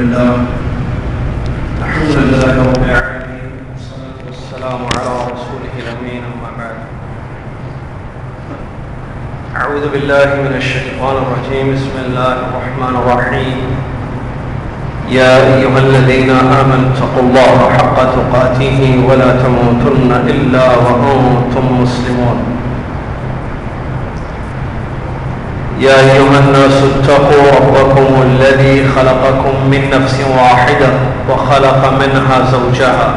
لله الحمد لله رب العالمين والصلاة والسلام على رسوله الأمين أما بعد أعوذ بالله من الشيطان الرجيم بسم الله الرحمن الرحيم يا أيها الذين آمنوا اتقوا الله حق تقاته ولا تموتن إلا وأنتم مسلمون يا أيها الناس اتقوا ربكم الذي خلقكم من نفس واحدة وخلق منها زوجها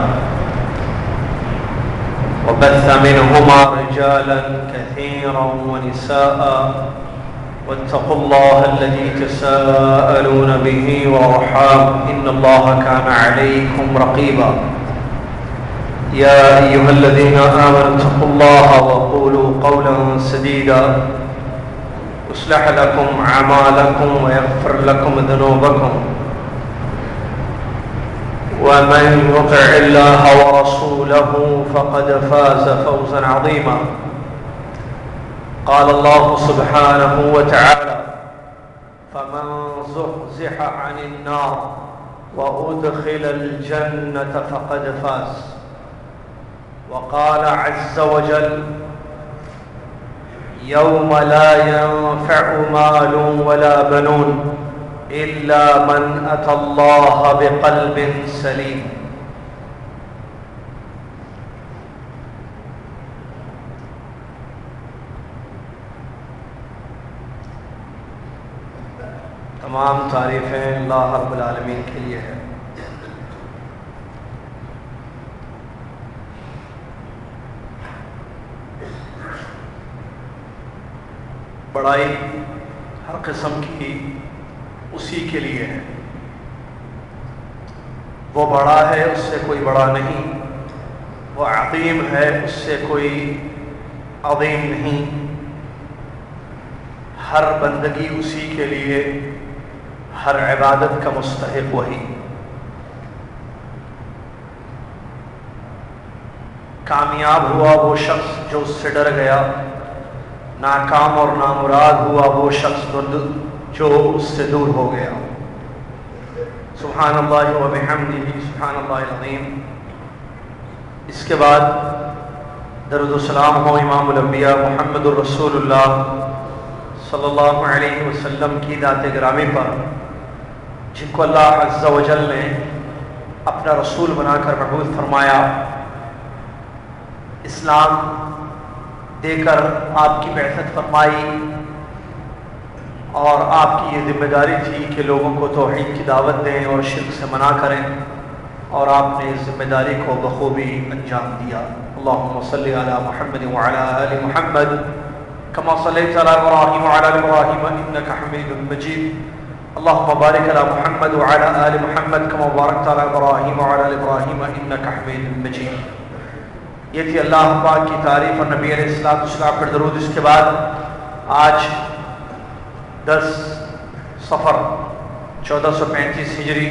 وبث منهما رجالا كثيرا ونساء واتقوا الله الذي تساءلون به والأرحام إن الله كان عليكم رقيبا يا أيها الذين آمنوا اتقوا الله وقولوا قولا سديدا يصلح لكم أعمالكم ويغفر لكم ذنوبكم ومن يطع الله ورسوله فقد فاز فوزا عظيما قال الله سبحانه وتعالى فمن زحزح عن النار وأدخل الجنة فقد فاز وقال عز وجل يوم لا ينفع مال ولا بنون إلا من أتى الله بقلب سليم تمام تعریفیں اللہ رب العالمین کے لیے ہے۔ بڑائی ہر قسم کی اسی کے لیے ہے، وہ بڑا ہے اس سے کوئی بڑا نہیں، وہ عظیم ہے اس سے کوئی عظیم نہیں، ہر بندگی اسی کے لیے، ہر عبادت کا مستحق وہی۔ کامیاب ہوا وہ شخص جو اس سے ڈر گیا، ناکام اور نامراد ہوا وہ شخص جو اس سے دور ہو گیا۔ سبحان اللہ و بحمدہ سبحان اللہ العظیم۔ اس کے بعد درود و سلام ہو امام الانبیاء محمد الرسول اللہ صلی اللہ علیہ وسلم کی ذات گرامی پر، جن کو اللہ عز و جل نے اپنا رسول بنا کر مبعوث فرمایا، اسلام دے کر آپ کی بعثت فرمائی، اور آپ کی یہ ذمہ داری تھی کہ لوگوں کو توحید کی دعوت دیں اور شرک سے منع کریں، اور آپ نے اس ذمہ داری کو بخوبی انجام دیا۔ اللہم صلی علی محمد وعلی آل محمد کما صلیت علی ابراہیم وعلی آل ابراہیم انک حمید مجید۔ اللہم بارک علی محمد وعلی آل محمد کما بارکت علی ابراہیم وعلی آل ابراہیم انک حمید مجید۔ یہ تھی اللہ پاک کی تعریف اور نبی علیہ السلام پر درود۔ اس کے بعد آج 10 صفر 1435 ہجری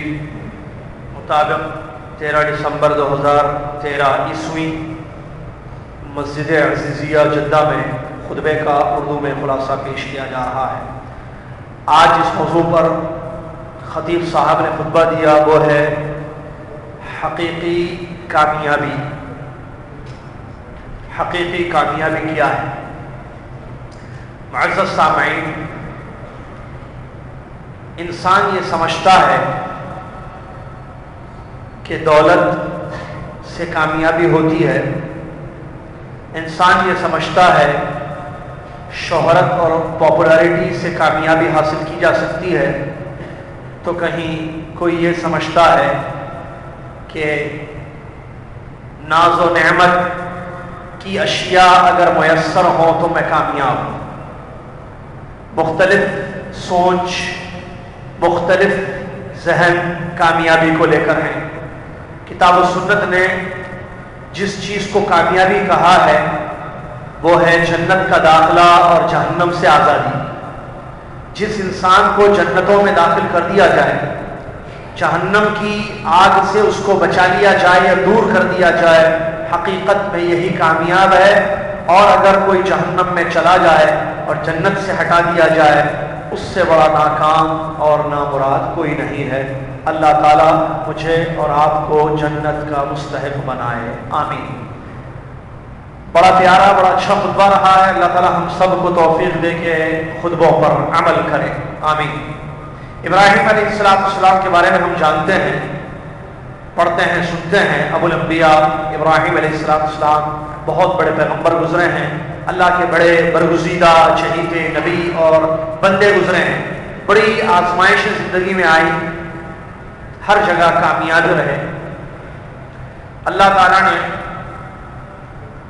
مطابق 13 دسمبر 2013 عیسوی مسجد عزیزیہ جدہ میں خطبے کا اردو میں خلاصہ پیش کیا جا رہا ہے۔ آج اس موضوع پر خطیب صاحب نے خطبہ دیا، وہ ہے حقیقی کامیابی۔ حقیقی کامیابی کیا ہے؟ معزز سامعین، انسان یہ سمجھتا ہے کہ دولت سے کامیابی ہوتی ہے، انسان یہ سمجھتا ہے شہرت اور پاپولیرٹی سے کامیابی حاصل کی جا سکتی ہے، تو کہیں کوئی یہ سمجھتا ہے کہ ناز و نعمت کی اشیاء اگر میسر ہوں تو میں کامیاب ہوں۔ مختلف سوچ، مختلف ذہن کامیابی کو لے کر ہیں۔ کتاب و سنت نے جس چیز کو کامیابی کہا ہے وہ ہے جنت کا داخلہ اور جہنم سے آزادی۔ جس انسان کو جنتوں میں داخل کر دیا جائے، جہنم کی آگ سے اس کو بچا لیا جائے یا دور کر دیا جائے، حقیقت میں یہی کامیاب ہے۔ اور اگر کوئی جہنم میں چلا جائے اور جنت سے ہٹا دیا جائے، اس سے بڑا ناکام اور نامراد کوئی نہیں ہے۔ اللہ تعالیٰ مجھے اور آپ کو جنت کا مستحق بنائے، آمین۔ بڑا پیارا، بڑا اچھا خطبہ رہا ہے، اللہ تعالیٰ ہم سب کو توفیق دے کے خطبوں پر عمل کرے، آمین۔ ابراہیم علیہ السلام کے بارے میں ہم جانتے ہیں، پڑھتے ہیں، سنتے ہیں۔ ابو الانبیاء ابراہیم علیہ السلام بہت بڑے پیغمبر گزرے ہیں، اللہ کے بڑے برگزیدہ چہیتے نبی اور بندے گزرے ہیں۔ بڑی آزمائشیں زندگی میں آئی، ہر جگہ کامیاب رہے۔ اللہ تعالیٰ نے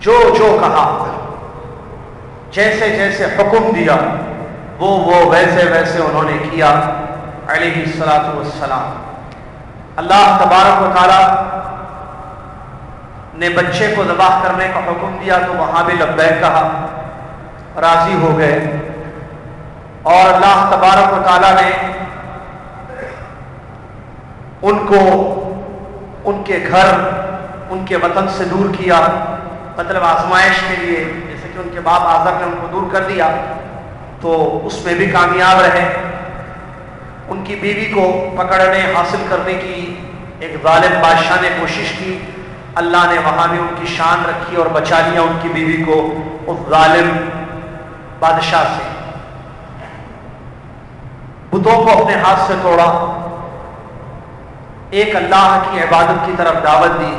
جو جو کہا، جیسے جیسے حکم دیا، وہ ویسے ویسے انہوں نے کیا علیہ السلام۔ اللہ تبارک و تعالیٰ نے بچے کو ذبح کرنے کا حکم دیا تو وہاں بھی لبیک کہا، راضی ہو گئے۔ اور اللہ تبارک و تعالیٰ نے ان کو ان کے گھر، ان کے وطن سے دور کیا، مطلب آزمائش کے لیے، جیسے کہ ان کے باپ آزر نے ان کو دور کر دیا تو اس میں بھی کامیاب رہے۔ ان کی بیوی کو پکڑنے، حاصل کرنے کی ایک ظالم بادشاہ نے کوشش کی، اللہ نے وہاں بھی ان کی شان رکھی اور بچا لیا ان کی بیوی کو اس ظالم بادشاہ سے۔ بتوں کو اپنے ہاتھ سے توڑا، ایک اللہ کی عبادت کی طرف دعوت دی،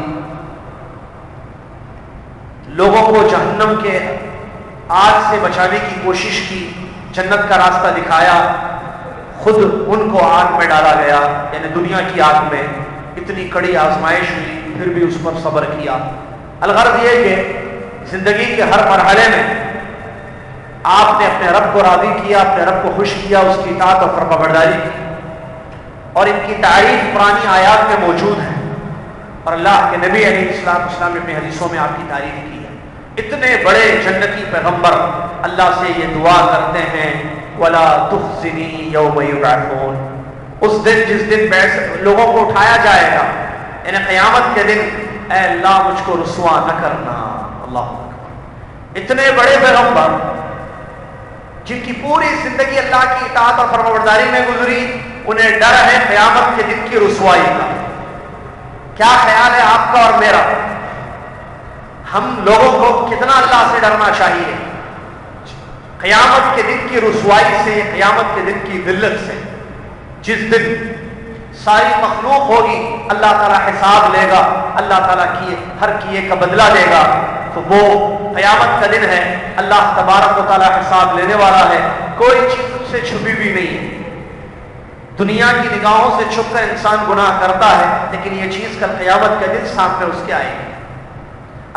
لوگوں کو جہنم کے آگ سے بچانے کی کوشش کی، جنت کا راستہ دکھایا، خود ان کو آگ میں ڈالا گیا، یعنی دنیا کی آگ میں۔ اتنی کڑی آزمائش ہوئی، پھر بھی اس پر صبر کیا۔ الغرض یہ کہ زندگی کے ہر مرحلے میں آپ نے اپنے رب کو راضی کیا، اپنے رب کو خوش کیا، اس کی اطاعت اور فرمانبرداری کی، اور ان کی تعریف پرانی آیات میں موجود ہے، اور اللہ کے نبی علیہ السلام نے اپنی حدیثوں میں آپ کی تعریف کی ہے۔ اتنے بڑے جنتی پیغمبر اللہ سے یہ دعا کرتے ہیں، وَلَا تُخْزِنِي يَوْمَ يُبْعَثُونَ، اس دن جس دن لوگوں کو اٹھایا جائے گا، یعنی قیامت کے دن، اے اللہ مجھ کو رسوا نہ کرنا۔ اللہ اکبر۔ اتنے بڑے پیغمبر جن کی پوری زندگی اللہ کی اطاعت اور فرمانبرداری میں گزری، انہیں ڈر ہے قیامت کے دن کی رسوائی کا۔ کیا خیال ہے آپ کا اور میرا؟ ہم لوگوں کو کتنا اللہ سے ڈرنا چاہیے قیامت کے دن کی رسوائی سے، قیامت کے دن کی ذلت سے، جس دن ساری مخلوق ہوگی، اللہ تعالیٰ حساب لے گا، اللہ تعالیٰ کی ہر کیے کا بدلہ لے گا۔ تو وہ قیامت کا دن ہے، اللہ تبارک و تعالیٰ حساب لینے والا ہے، کوئی چیز اس سے چھپی بھی نہیں ہے۔ دنیا کی نگاہوں سے چھپ کر انسان گناہ کرتا ہے، لیکن یہ چیز کل قیامت کے دن سامنے اس کے آئے گی۔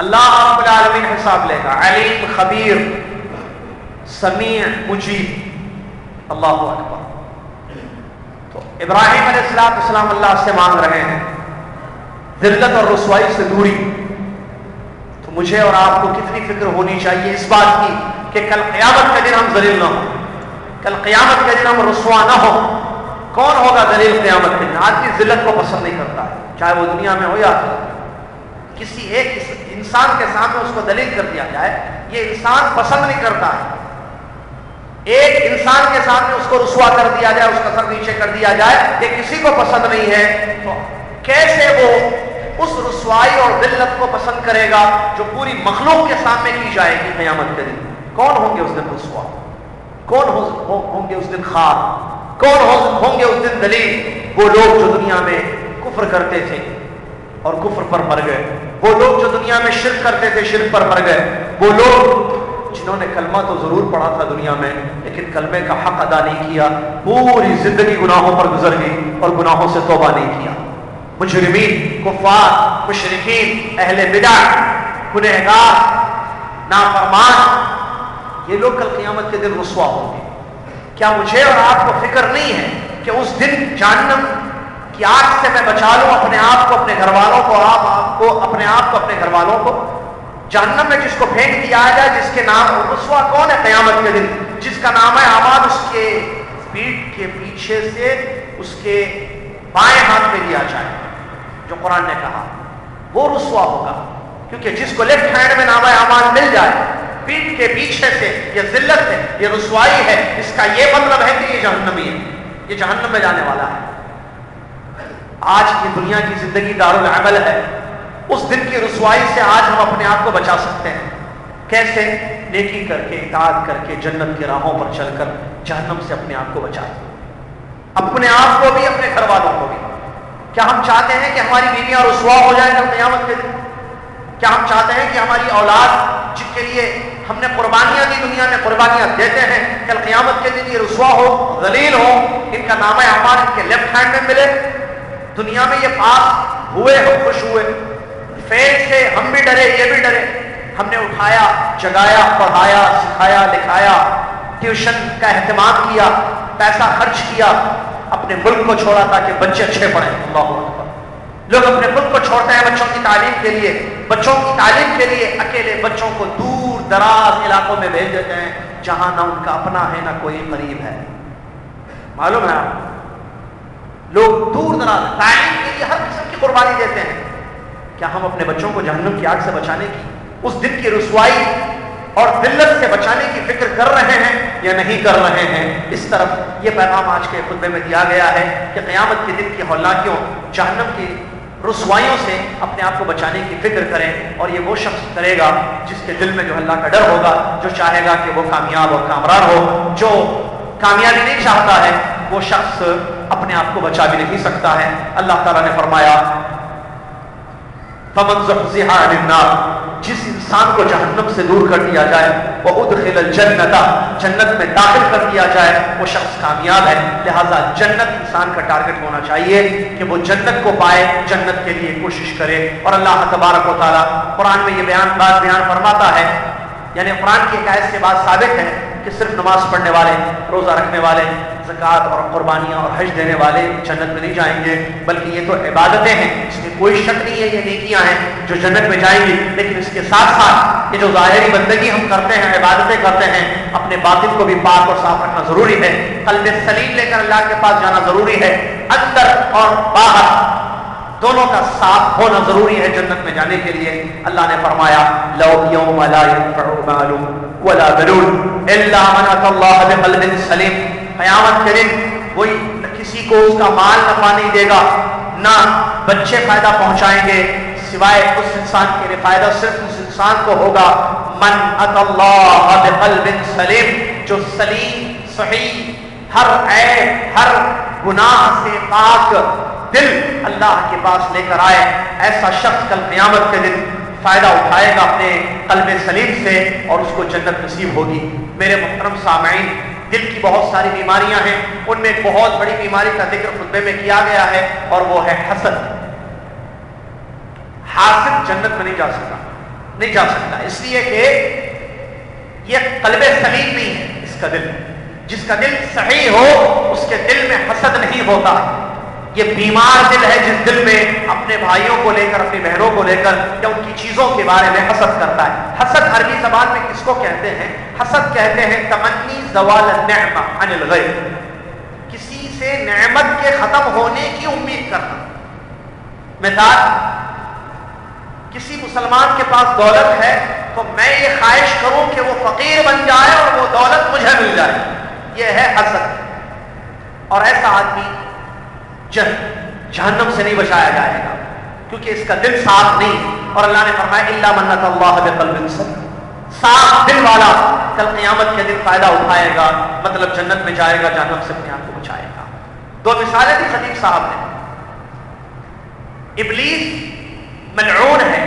اللہ رب العالمین حساب لے گا، علیم، خبیر، سمیع، مجیب۔ اللہ اکبر۔ تو ابراہیم علیہ السلام اللہ سے مانگ رہے ہیں ذلت اور رسوائی سے دوری۔ تو مجھے اور آپ کو کتنی فکر ہونی چاہیے اس بات کی کہ کل قیامت کے دن ہم ذلیل نہ ہوں، کل قیامت کے دن ہم رسوا نہ ہوں۔ کون ہوگا ذلیل قیامت کے دن؟ آدمی ذلت کو پسند نہیں کرتا ہے، چاہے وہ دنیا میں ہو یا کسی ایک انسان کے سامنے اس کو ذلیل کر دیا جائے، یہ انسان پسند نہیں کرتا ہے۔ ایک انسان کے سامنے اس کو رسوا کر دیا جائے، اس کا سر نیچے کر دیا جائے، یہ کسی کو پسند نہیں ہے۔ تو کیسے وہ اس رسوائی اور ذلت کو پسند کرے گا جو پوری مخلوق کے سامنے کی جائے گی قیامت کے دن؟ کون ہوں گے اس دن رسوا؟ کون ہوں گے اس دن خوار؟ کون ہوں گے اس دن ذلیل؟ وہ لوگ جو دنیا میں کفر کرتے تھے اور کفر پر مر گئے، وہ لوگ جو دنیا میں شرک کرتے تھے، شرک پر مر گئے، وہ لوگ جنہوں نے کلمہ تو ضرور پڑھا تھا دنیا میں لیکن کلمے کا حق ادا نہیں کیا، پوری زندگی گناہوں پر گزر گئی اور گناہوں سے توبہ نہیں کیا۔ مجرمین، کفار، مشرکین، اہل بدع، گنہگار، نافرمان، یہ لوگ کل قیامت کے دن رسوا ہوں گے۔ کیا مجھے اور آپ کو فکر نہیں ہے کہ اس دن جہنم کی آگ سے میں بچا لوں اپنے آپ کو، اپنے گھر والوں کو، اپنے آپ کو، اپنے گھر والوں کو؟ جہنم میں جس کو پھینک دیا جائے، جس کے نام رسوا کون ہے قیامت کے دن؟ جس کا نام ہے اعمال اس کے پیٹھ کے پیچھے سے اس کے بائیں ہاتھ میں دیا جائے، جو قرآن نے کہا، وہ رسوا ہوگا۔ کیونکہ جس کو لیفٹ ہینڈ میں نام اعمال مل جائے، پیٹھ کے پیچھے سے، یہ ذلت ہے، یہ رسوائی ہے، اس کا یہ مطلب ہے کہ یہ جہنمی ہے، یہ جہنم میں جانے والا ہے۔ آج کی دنیا کی زندگی دارالعمل ہے، اس دن کی رسوائی سے آج ہم اپنے آپ کو بچا سکتے ہیں۔ کیسے؟ نیکی کر کے، اطاعت کر کے، جنت کی راہوں پر چل کر جہنم سے اپنے آپ کو بچائیں، اپنے آپ کو بھی، اپنے گھر والوں کو بھی۔ کیا ہم چاہتے ہیں کہ ہماری بیویاں رسوا ہو جائیں کل قیامت کے دن؟ کیا ہم چاہتے ہیں کہ ہماری اولاد جن کے لیے ہم نے قربانیاں دی، دنیا میں قربانیاں دیتے ہیں، کل قیامت کے دن یہ رسوا ہو، ذلیل ہو، ان کا نامہ اعمال ان کے لیفٹ ہینڈ میں ملے؟ دنیا میں یہ پاس ہوئے، ہم خوش ہوئے، فیل سے ہم بھی ڈرے، یہ بھی ڈرے، ہم نے اٹھایا، جگایا، پڑھایا، سکھایا، لکھایا، ٹیوشن کا اہتمام کیا، پیسہ خرچ کیا، اپنے ملک کو چھوڑا تاکہ بچے اچھے پڑھیں۔ اللہ اکبر۔ لوگ اپنے ملک کو چھوڑتے ہیں بچوں کی تعلیم کے لیے، بچوں کی تعلیم کے لیے اکیلے بچوں کو دور دراز علاقوں میں بھیج دیتے ہیں جہاں نہ ان کا اپنا ہے نہ کوئی قریب ہے۔ معلوم ہے آپ، لوگ دور دراز تعلیم کے لیے ہر قسم کی قربانی دیتے ہیں۔ کیا ہم اپنے بچوں کو جہنم کی آگ سے بچانے کی، اس دن کی رسوائی اور ذلت سے بچانے کی فکر کر رہے ہیں یا نہیں کر رہے ہیں؟ اس طرف یہ پیغام آج کے خطبے میں دیا گیا ہے کہ قیامت کے دن کی ہولناکیوں، جہنم کی رسوائیوں سے اپنے آپ کو بچانے کی فکر کریں، اور یہ وہ شخص کرے گا جس کے دل میں جو اللہ کا ڈر ہوگا، جو چاہے گا کہ وہ کامیاب اور کامران ہو۔ جو کامیابی نہیں چاہتا ہے وہ شخص اپنے آپ کو بچا بھی نہیں سکتا ہے۔ اللہ تعالیٰ نے فرمایا فَمَنْ زُحْزِحَ عَنِ النَّارِ، جس انسان کو جہنم سے دور کر دیا جائے، وَأُدْخِلَ الْجَنَّةَ، جنت میں داخل کر دیا جائے، وہ شخص کامیاب ہے۔ لہذا جنت انسان کا ٹارگٹ ہونا چاہیے کہ وہ جنت کو پائے، جنت کے لیے کوشش کرے۔ اور اللہ تبارک و تعالیٰ قرآن میں یہ بات بیان فرماتا ہے، یعنی قرآن کی ایک آیت سے بات ثابت ہے کہ صرف نماز پڑھنے والے، روزہ رکھنے والے، زکوٰۃ اور قربانیاں اور حج دینے والے جنت میں نہیں جائیں گے، بلکہ یہ تو عبادتیں ہیں، اس میں کوئی شک نہیں ہے، یہ نیکیاں ہیں جو جنت میں جائیں گی۔ لیکن اس کے ساتھ ساتھ یہ جو ظاہری بندگی ہم کرتے ہیں، عبادتیں کرتے ہیں، اپنے باطن کو بھی پاک اور صاف رکھنا ضروری ہے، قلب سلیم لے کر اللہ کے پاس جانا ضروری ہے، اندر اور باہر دونوں کا صاف ہونا ضروری ہے جنت میں جانے کے لیے۔ اللہ نے فرمایا لو یوم لا ينفع مال ولا بنون الا من اتى الله بقلب سلیم، قیامت کے دن کوئی کسی کو اس کا مال نفع نہیں دے گا، نہ بچے فائدہ پہنچائیں گے، سوائے اس انسان کے لیے فائدہ صرف اس انسان کو ہوگا من اتى الله بقلب سلیم، جو سلیم، صحیح، ہر عیب، ہر گناہ سے پاک دل اللہ کے پاس لے کر آئے۔ ایسا شخص کل قیامت کے دن فائدہ اٹھائے گا اپنے قلب سلیم سے، اور اس کو جنت نصیب ہوگی۔ میرے محترم سامعین، دل کی بہت ساری بیماریاں ہیں، ان میں ایک بہت بڑی بیماری کا ذکر خطبے میں کیا گیا ہے، اور وہ ہے حسد۔ حاسد جنت میں نہیں جا سکتا، اس لیے کہ یہ قلب سلیم نہیں ہے اس کا دل۔ جس کا دل صحیح ہو اس کے دل میں حسد نہیں ہوتا۔ یہ بیمار دل ہے جس دل میں اپنے بھائیوں کو لے کر، اپنی بہنوں کو لے کر یا ان کی چیزوں کے بارے میں حسد کرتا ہے۔ حسد عربی زبان میں کس کو کہتے ہیں؟ حسد کہتے ہیں تمنی زوال النعمہ عن الغیر، کسی سے نعمت کے ختم ہونے کی امید کرنا۔ مثال، کسی مسلمان کے پاس دولت ہے تو میں یہ خواہش کروں کہ وہ فقیر بن جائے اور وہ دولت مجھے مل جائے، یہ ہے حسد۔ اور ایسا آدمی جہنم سے نہیں بچایا جائے گا، کیونکہ اس کا دل صاف نہیں ہے۔ اور اللہ نے فرمایا الا من اتى الله بقلب سلیم، صاف دل والا کل قیامت کے دن فائدہ اٹھائے گا، مطلب جنت میں جائے گا، جہنم سے اپنے آپ کو بچائے گا۔ دو مثالیں دی خطیب صاحب نے۔ ابلیس ملعون ہے،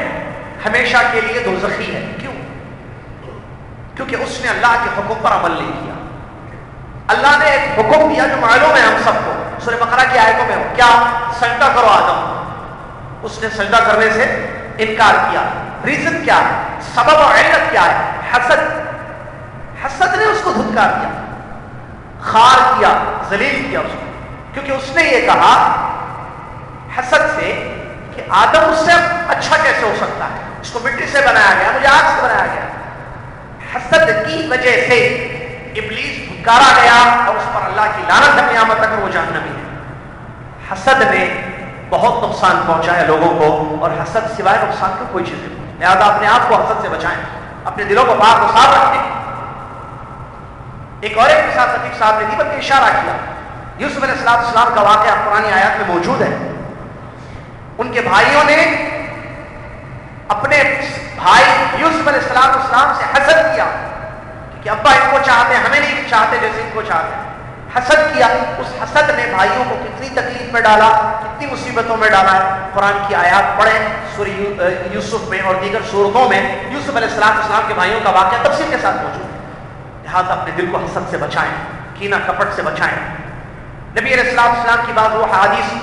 ہمیشہ کے لیے دوزخی ہے۔ کیوں؟ کیونکہ اس نے اللہ کے حکم پر عمل نہیں کیا۔ اللہ نے ایک حکم دیا جو معلوم ہے ہم سب کو، سورہ بقرہ کی آیتوں میں، کیا؟ سجدہ کرو آدم۔ اس نے سجدہ کرنے سے انکار کیا۔ ریزن کیا ہے؟ سبب اور علت کیا ہے؟ حسد۔ حسد نے اس کو دھتکار دیا، خار کیا، ذلیل کیا اس کو، کیونکہ اس نے یہ کہا حسد سے کہ آدم اس سے اچھا کیسے ہو سکتا ہے، اس کو مٹی سے بنایا گیا، مجھے آگ سے بنایا گیا۔ حسد کی وجہ سے ابلیس دھتکارا گیا اور اس پر اللہ کی لعنت ہے قیامت تک، وہ جہنمی ہے۔ حسد نے بہت نقصان پہنچایا لوگوں کو، اور حسد سوائے نقصان کا کوئی چیز نہیں پہنچی۔ لہٰذا اپنے آپ کو حسد سے بچائیں، اپنے دلوں کو پاک و صاف رکھیں۔ ایک اور کے ساتھ خطیب صاحب نے دی، بلکہ اشارہ کیا۔ یوسف علیہ السلام کا واقعہ قرآن آیات میں موجود ہے۔ ان کے بھائیوں نے اپنے بھائی یوسف علیہ السلام سے حسد کیا کہ ابا ان کو چاہتے ہیں، ہمیں نہیں چاہتے جیسے ان کو چاہتے ہیں، حسد کیا۔ اس حسد نے بھائیوں کو کتنی تکلیف میں ڈالا، کتنی مصیبتوں میں ڈالا ہے۔ قرآن کی آیات پڑھیں سورہ یوسف میں اور دیگر سورتوں میں یوسف علیہ السلام کے بھائیوں کا واقعہ تفصیل کے ساتھ موجود ہے۔ لہٰذا اپنے دل کو حسد سے بچائیں، کینہ کپٹ سے بچائیں۔ نبی علیہ السلام کی بعض وہ حدیث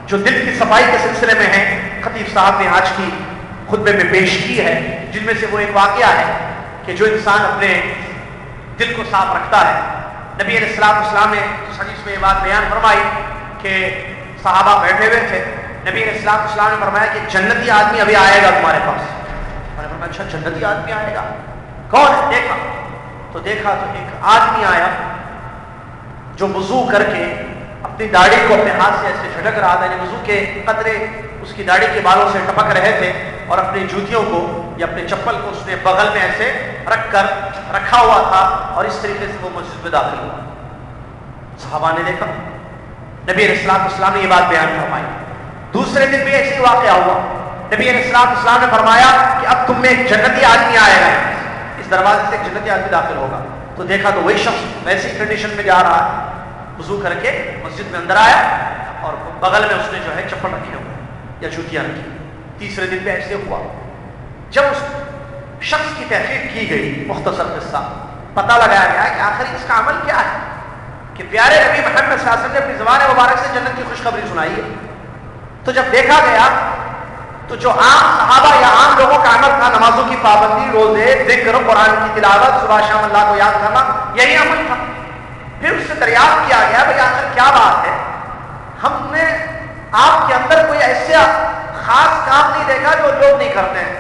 جو دل کی صفائی کے سلسلے میں ہیں، خطیب صاحب نے آج کی خطبے میں پیش کی ہے، جن میں سے وہ ایک واقعہ ہے کہ جو انسان اپنے دل کو صاف رکھتا ہے۔ نبی علیہ السلام نے اس حدیث میں یہ بات بیان فرمائی کہ صحابہ بیٹھے ہوئے تھے، نبی علیہ السلام نے فرمایا کہ جنتی آدمی ابھی آئے گا تمہارے پاس۔ میں نے فرمایا اچھا جنتی آدمی آئے گا، کون ہے؟ دیکھا تو ایک آدمی آیا جو وضو کر کے اپنی داڑھی کو اپنے ہاتھ سے ایسے جھٹک رہا تھا، یعنی وضو کے قطرے اس کی داڑھی کے بالوں سے ٹپک رہے تھے، اور اپنی جوتیوں کو یا اپنے چپل کو اس نے بغل میں ایسے رکھ کر رکھا ہوا تھا، اور اس طریقے سے وہ مسجد میں داخل ہوا۔ صحابہ نے دیکھا، نبی علیہ السلام نے یہ بات بیان فرمائی۔ دوسرے دن بھی ایسے ہی واقعہ ہوا، نبی علیہ السلام نے فرمایا کہ اب تم میں ایک جنتی آدمی آئے گا، اس دروازے سے ایک جنتی آدمی داخل ہوگا۔ تو دیکھا تو وہی شخص ویسی کنڈیشن میں جا رہا ہے، وضو کر کے مسجد میں اندر آیا اور بغل میں اس نے جو ہے چپل رکھے ہوئے یا جوتیاں رکھی۔ تیسرے دن بھی ایسے ہوا۔ جب اس شخص کی تحقیق کی گئی، مختصر قصہ پتہ لگایا گیا کہ آخر اس کا عمل کیا ہے، کہ پیارے نبی محمد صلی اللہ علیہ وسلم نے اپنی زبان مبارک سے جنت کی خوشخبری سنائی ہے۔ تو جب دیکھا گیا تو جو عام صحابہ یا عام لوگوں کا عمل تھا، نمازوں کی پابندی، روزے، ذکر، قرآن کی تلاوت، صبح شام اللہ کو یاد کرنا، یہی عمل تھا۔ پھر اس سے دریافت کیا گیا بھائی آخر کیا بات ہے، ہم نے آپ کے اندر کوئی ایسا خاص کام نہیں دیکھا جو لوگ نہیں کرتے ہیں،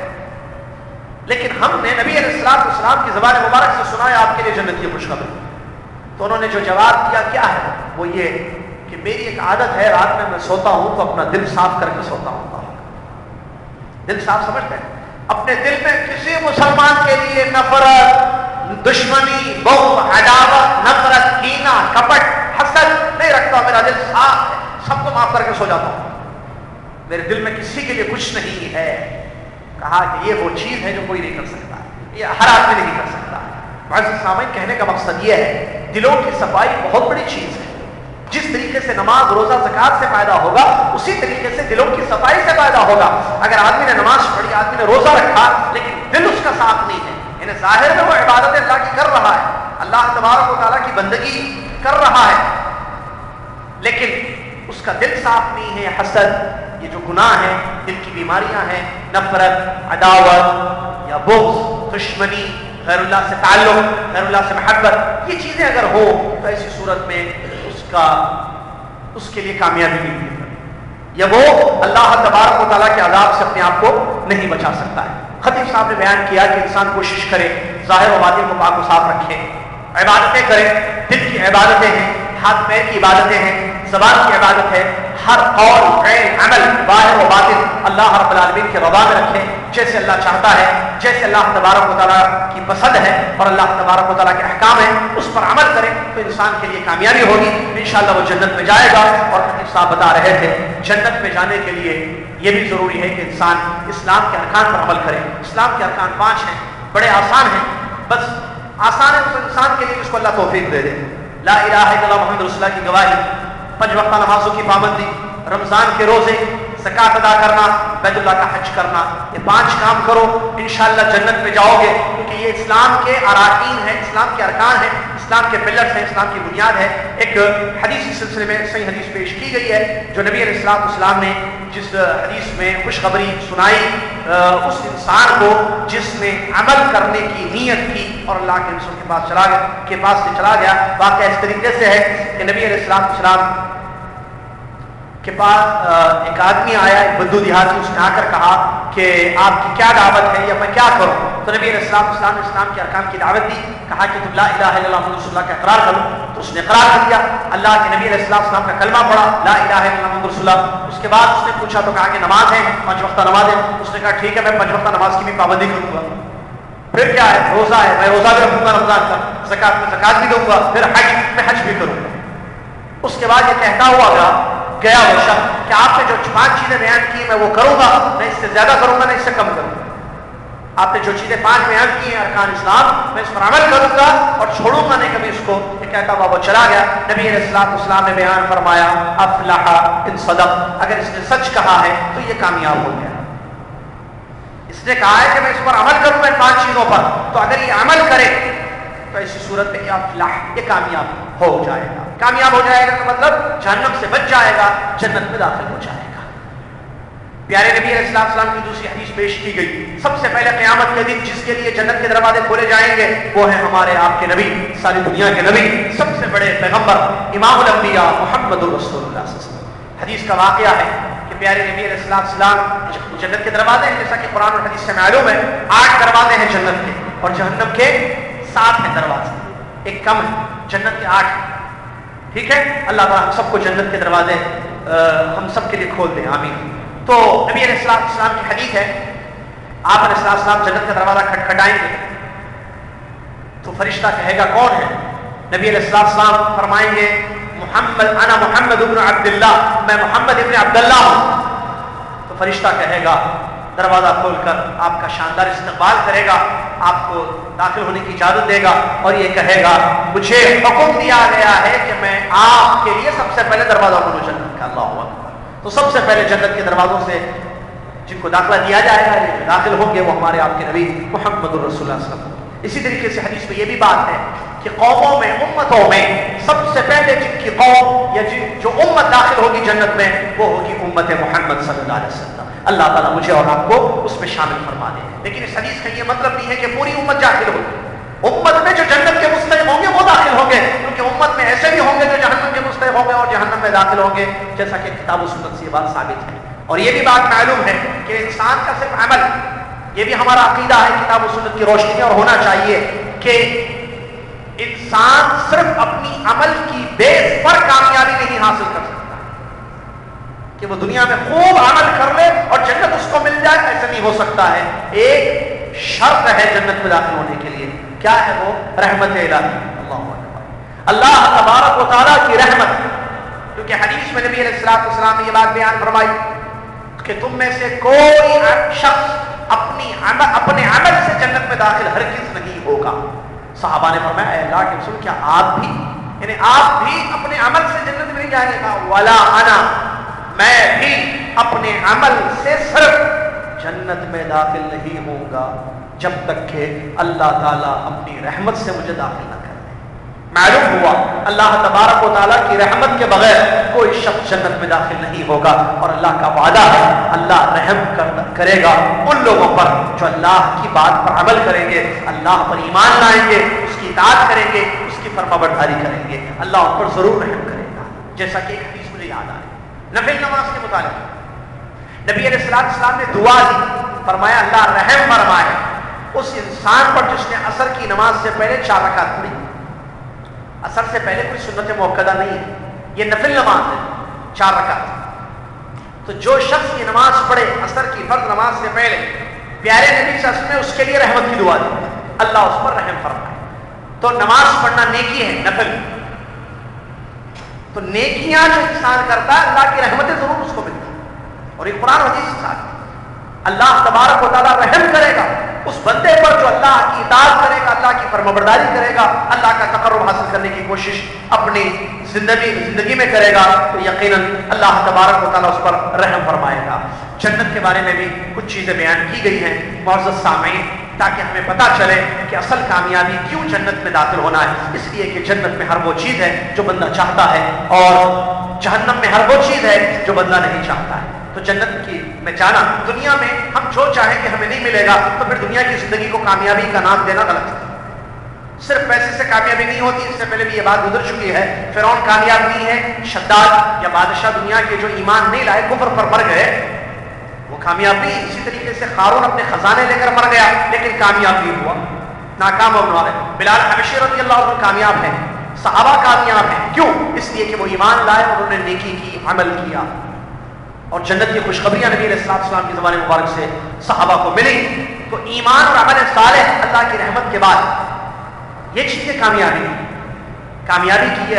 لیکن ہم نے نبی علیہ السلام کی زبان مبارک سے سنا ہے آپ کے لیے جنت کی خوشخبری۔ تو انہوں نے جو جواب دیا کیا ہے، وہ یہ کہ میری ایک عادت ہے، رات میں سوتا ہوں تو اپنا دل صاف کر کے سوتا ہوں۔ دل صاف سمجھتے ہیں، اپنے دل میں کسی مسلمان کے لیے نفرت، دشمنی، بغض، عداوت، نفرت، کینہ، کپٹ، حسد نہیں رکھتا۔ میرا دل صاف ہے، سب کو معاف کر کے سو جاتا ہوں، میرے دل میں کسی کے لیے کچھ نہیں ہے۔ کہا کہ یہ وہ چیز ہے جو کوئی نہیں کر سکتا، یہ ہر آدمی نہیں کر سکتا۔ معزز سامعین، کہنے کا مقصد یہ ہے دلوں کی صفائی بہت بڑی چیز ہے۔ جس طریقے سے نماز، روزہ، زکوٰۃ سے پیدا ہوگا، اسی طریقے سے دلوں کی صفائی سے پیدا ہوگا۔ اگر آدمی نے نماز پڑھی، آدمی نے روزہ رکھا، لیکن دل اس کا صاف نہیں ہے، یعنی ظاہر میں وہ عبادت اللہ کی کر رہا ہے، اللہ تبارک و تعالیٰ کی بندگی کر رہا ہے، لیکن اس کا دل صاف نہیں ہے، حسد، یہ جو گناہ ہے، دل کی بیماریاں ہیں، نفرت، عداوت یا بغض، دشمنی، غیر اللہ سے تعلق، غیر اللہ سے محبت، یہ چیزیں اگر ہو تو ایسی صورت میں اس کے لیے کامیابی نہیں ہے، یا وہ اللہ تبارک و تعالیٰ کے عذاب سے اپنے آپ کو نہیں بچا سکتا ہے۔ خطیب صاحب نے بیان کیا کہ انسان کوشش کرے ظاہر و باطن کو پاک و صاف رکھے، عبادتیں کرے، دل کی عبادتیں ہیں، ہاتھ پیر کی عبادتیں ہیں، زبان کی عبادت ہے، ہر قول، فعل، عمل، ظاہر و باطن اللہ رب العالمین کے رضا میں رکھے، جیسے اللہ چاہتا ہے، جیسے اللہ تبارک و تعالیٰ کی پسند ہے اور اللہ تبارک و تعالیٰ کے احکام ہیں، اس پر عمل کرے تو انسان کے لیے کامیابی ہوگی، انشاءاللہ وہ جنت میں جائے گا۔ اور خطیب صاحب بتا رہے تھے جنت میں جانے کے لیے یہ بھی ضروری ہے کہ انسان اسلام کے ارکان پر عمل کرے۔ اسلام کے ارکان 5 ہیں، بڑے آسان ہیں، بس آسان ہے اس انسان کے لیے جس کو اللہ توفیق دے دے۔ لا الہ الا اللہ محمد رسول اللہ کی گواہی، 5 وقتہ نمازوں کی پابندی، رمضان کے روزے، زکوٰۃ ادا کرنا، بیت اللہ کا حج کرنا، یہ 5 کام کرو، انشاءاللہ جنت میں جاؤ گے، کیونکہ یہ اسلام کے اراکین ہیں، اسلام کے ارکان ہیں، اسلام کے پلرز ہیں، اسلام کی بنیاد ہے۔ ایک حدیث کے سلسلے میں صحیح حدیث پیش کی گئی ہے جو نبی علیہ السلام نے جس حدیث میں خوشخبری سنائی اس انسان کو جس نے عمل کرنے کی نیت کی اور اللہ کے رسول کے پاس سے چلا گیا۔ واقعہ اس طریقے سے ہے کہ نبی علیہ السلام کے پاس ایک آدمی آیا، ایک بدو دیہاتی، اس نے آ کر کہا کہ آپ کی کیا دعوت ہے یا میں کیا کروں؟ تو نبی علیہ السلام نے اسلام کے ارکان کی دعوت دی، کہا کہ تم لا الہ الا اللہ محمد رسول اللہ کا اقرار کرو، تو اس نے اقرار کر دیا، اللہ کے نبی علیہ السلام کا کلمہ پڑھا لا الہ الا اللہ محمد رسول اللہ۔ اس کے بعد اس نے پوچھا تو کہا کہ نماز ہے، 5 وقتہ نماز ہے، اس نے کہا ٹھیک ہے میں 5 وقتہ نماز کی بھی پابندی کروں گا۔ پھر کیا ہے؟ روزہ ہے، میں روزہ بھی رکھوں گا رمضان کا، زکوٰۃ میں زکوٰۃ بھی دوں گا، پھر حج میں حج بھی کروں گا۔ اس کے بعد یہ کہتا ہوا گا گیا وہ شخص کہ آپ نے جو 5 چیزیں بیان کی میں وہ کروں گا، میں اس سے زیادہ کروں گا، نہیں اس سے کم کروں گا۔ آپ نے جو چیزیں 5 بیان کی ہیں ارکان اسلام، میں اس پر عمل کروں گا اور چھوڑوں گا نہیں کبھی اس کو۔ یہ کہتا ہوا وہ چلا گیا۔ نبی علیہ السلام نے بیان فرمایا افلح ان صدق، اگر اس نے سچ کہا ہے تو یہ کامیاب ہو گیا۔ اس نے کہا ہے کہ میں اس پر عمل کروں گا 5 چیزوں پر، تو اگر یہ عمل کرے تو ایسی صورت میں افلح، یہ کامیاب ہو جائے گا۔ کامیاب ہو جائے گا کا مطلب جہنم سے بچ جائے گا، جنت میں داخل ہو جائے گا۔ پیارے نبی علیہ السلام کی دوسری حدیث پیش کی گئی، سب سے پہلے قیامت کے دن جس کے لیے جنت کے دروازے کھولے جائیں گے وہ ہے ہمارے آپ کے نبی، ساری دنیا کے نبی، سب سے بڑے پیغمبر امام الانبیاء محمد رسول اللہ صلی اللہ علیہ وسلم۔ حدیث کا واقعہ ہے کہ پیارے نبی علیہ السلام جنت کے دروازے ہیں، جیسا کہ قرآن اور حدیث سے معلوم ہے 8 دروازے ہیں جنت کے، اور جہنم کے 7 ہیں دروازے، ایک کم ہے، جنت کے 8 ہیں۔ ٹھیک ہے، اللہ تعالیٰ ہم سب کو جنت کے دروازے ہم سب کے لیے کھول دیں، آمین۔ تو نبی علیہ السلام کی حدیث ہے، آپ علیہ السلام جنت کا دروازہ کھٹکھٹائیں گے تو فرشتہ کہے گا کون ہے؟ نبی علیہ السلام فرمائیں گے محمد، انا محمد ابن عبداللہ، میں محمد ابن عبداللہ ہوں۔ تو فرشتہ کہے گا، دروازہ کھول کر آپ کا شاندار استقبال کرے گا، آپ کو داخل ہونے کی اجازت دے گا اور یہ کہے گا مجھے حکم دیا گیا ہے کہ میں آپ کے لیے سب سے پہلے دروازہ کھولوں جنت کا۔ اللہ اکبر۔ تو سب سے پہلے جنت کے دروازوں سے جن کو داخلہ دیا جائے گا، یہ داخل ہوں گے وہ ہمارے آپ کے نبی محمد الرسول اللہ صلی اللہ علیہ وسلم۔ اسی طریقے سے حدیث میں یہ بھی بات ہے کہ قوموں میں، امتوں میں سب سے پہلے جن کی قوم یا جو امت داخل ہوگی جنت میں وہ ہوگی امت محمد صلی اللہ علیہ وسلم۔ اللہ تعالیٰ مجھے اور آپ کو اس میں شامل فرما دے۔ لیکن اس حدیث کا یہ مطلب نہیں ہے کہ پوری امت داخل ہوگی، امت میں جو جنت کے مستحق ہوں گے وہ داخل ہوں گے، کیونکہ امت میں ایسے بھی ہوں گے جو جہنم کے مستحق ہوں گے اور جہنم میں داخل ہوں گے، جیسا کہ کتاب و سنت سے یہ بات ثابت ہے۔ اور یہ بھی بات معلوم ہے کہ انسان کا صرف عمل، یہ بھی ہمارا عقیدہ ہے کتاب و سنت کی روشنی میں، اور ہونا چاہیے کہ انسان صرف اپنی عمل کی بیس پر کامیابی نہیں حاصل کر سکتا کہ وہ دنیا میں خوب عمل کر لے اور جنت اس کو مل جائے، ایسا نہیں ہو سکتا ہے۔ ایک شرط ہے جنت میں داخل ہونے کے لیے، کیا ہے وہ؟ رحمت الہی، اللہ اکبر، اللہ تبارک و تعالیٰ کی رحمت۔ کیونکہ حدیث میں نبی علیہ السلام نے یہ بات بیان فرمائی کہ تم میں سے کوئی شخص اپنے عمل سے جنت میں داخل ہرگز نہیں ہوگا۔ صحابہ نے فرمایا اے اللہ کے رسول، کیا آپ بھی، یعنی آپ بھی اپنے عمل سے جنت میں نہیں جائیں گے؟ کہا ولا انا، میں بھی اپنے عمل سے صرف جنت میں داخل نہیں ہوں گا جب تک کہ اللہ تعالیٰ اپنی رحمت سے مجھے داخل نہ کر دے۔ معلوم ہوا اللہ تبارک و تعالیٰ کی رحمت کے بغیر کوئی شخص جنت میں داخل نہیں ہوگا، اور اللہ کا وعدہ ہے اللہ رحم کرے گا ان لوگوں پر جو اللہ کی بات پر عمل کریں گے، اللہ پر ایمان لائیں گے، اس کی اطاعت کریں گے، اس کی فرمانبرداری کریں گے، اللہ ان پر ضرور رحم کرے گا۔ جیسا کہ ایک حدیث مجھے یاد آ رہی ہے نفل نماز کے متعلق، نبی علیہ السلام نے دعا دی، فرمایا اللہ رحم فرمائے اس انسان پر جس نے عصر کی نماز سے پہلے 4 رکعت پڑھی۔ عصر سے پہلے کوئی سنت موقدہ نہیں ہے، یہ نفل نماز ہے 4 رکعت۔ تو جو شخص یہ نماز پڑھے عصر کی فرض نماز سے پہلے، پیارے نبی صلی اللہ علیہ وسلم نے اس کے لیے رحمت کی دعا دی، اللہ اس پر رحم فرمائے۔ تو نماز پڑھنا نیکی ہے، نفل۔ تو نیکیاں جو انسان کرتا ہے اللہ کی رحمتیں ضرور اس کو ملتی ہیں، اور یہ قرآن و حدیث کے ساتھ اللہ تبارک و تعالیٰ رحم کرے گا اس بندے پر جو اللہ کی اطاعت کرے گا، اللہ کی فرمانبرداری کرے گا، اللہ کا تقرب حاصل کرنے کی کوشش اپنی زندگی میں کرے گا، تو یقیناً اللہ تبارک و تعالیٰ اس پر رحم فرمائے گا۔ جنت کے بارے میں بھی کچھ چیزیں بیان کی گئی ہیں معزز سامعین، تاکہ ہمیں پتہ چلے کہ اصل کامیابی کیوں جنت میں داخل ہونا ہے۔ اس لیے کہ جنت میں ہر وہ چیز ہے جو بندہ چاہتا ہے، اور جہنم میں ہر وہ چیز ہے جو بندہ نہیں چاہتا ہے۔ تو جنت کی میں جانا، دنیا میں ہم جو چاہیں کہ ہمیں نہیں ملے گا، تو پھر دنیا کی زندگی کو کامیابی کا نام دینا غلط ہے۔ صرف پیسے سے کامیابی نہیں ہوتی، اس سے پہلے بھی یہ بات گزر چکی ہے۔ فرعون کامیاب نہیں ہے، شداد یا بادشاہ دنیا کے جو ایمان نہیں لائے، کفر پر مر گئے، وہ کامیاب نہیں۔ اسی طریقے سے قارون اپنے خزانے لے کر مر گیا لیکن کامیاب نہیں ہوا، ناکام ہونے والے۔ بلال حبشی رضی اللہ عنہ کامیاب ہیں، صحابہ کامیاب ہیں، کیوں؟ اس لیے کہ وہ ایمان لائے، انہوں نے نیکی کی، عمل کیا، اور جنت کی خوشخبریاں نبی علیہ السلام کی زبان مبارک سے صحابہ کو ملی۔ تو ایمان اور عمل صالح اللہ کی رحمت کے بعد یہ چیزیں کامیابی ہیں۔ کامیابی کی